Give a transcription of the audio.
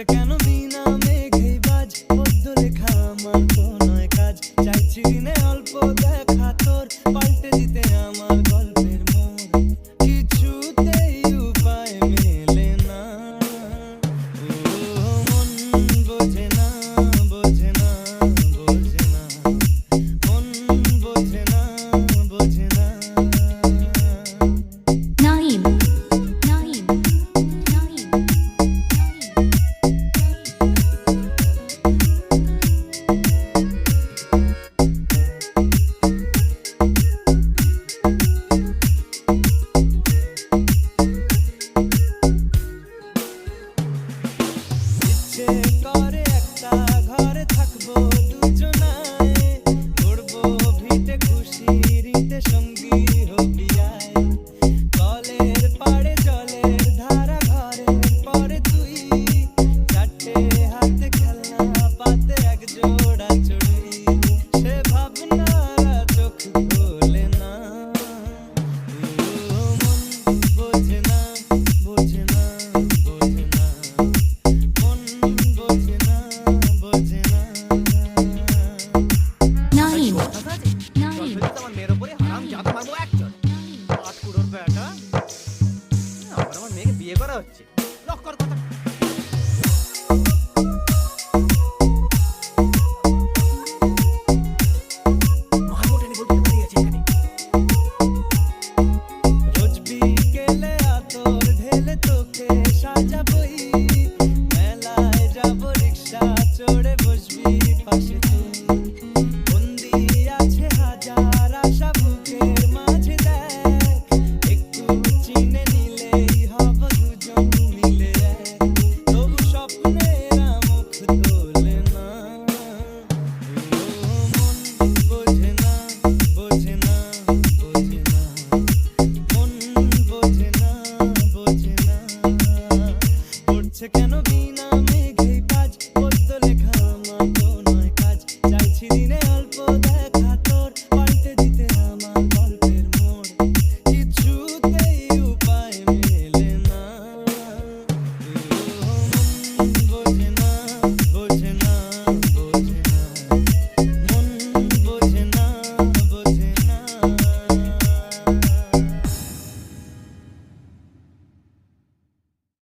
কেন বিনা মেঘেই বাজ পদ্য লেখা আমার তো নয় কাজ চাইছি দিনে অল্প দেখা তোর পাল্টে দিতে আমার গল্পের মোড় কিছুতেই উপায় মেলে না ও মন বোঝে না বোঝে না বোঝে না মন বোঝে না বোঝে না নাইম করে একটা ঘরে থাকবো দুজনায় করবো ভিটে খুশিতে সঙ্গী হবি আয় কলের পাড়ে জলের ধারা ঘরের পরে তুই চারটে হাতে খেলনা পাতে এক জোড়া চড়ি সে ভাবনারা চোখ খোলে না মন বোঝে না বোঝে না বোঝে না মন বোঝে না বোঝে না নাইম আমার মেয়ের উপরে হারাম জাদা মারবো একজন আটকুড়োর বেটা আবার আমার মেয়েকে বিয়ে করা হচ্ছে লক্কর কথা রোজ বিকেলে আতর ঢেলে তোকে সাজাবই মেলায় যাব রিক্সা চড়ে বসবি পাশে তুই বন্দি আছে হাজার আশা বুকের মাঝে দেখ একটু চিনে নিলেই হব দুজন মিলে এক তবু স্বপ্নেরা মুখ তোলে না মন বোঝে না বোঝে না বোঝে না মন বোঝে না বোঝে না পড়ছে কেন বিনা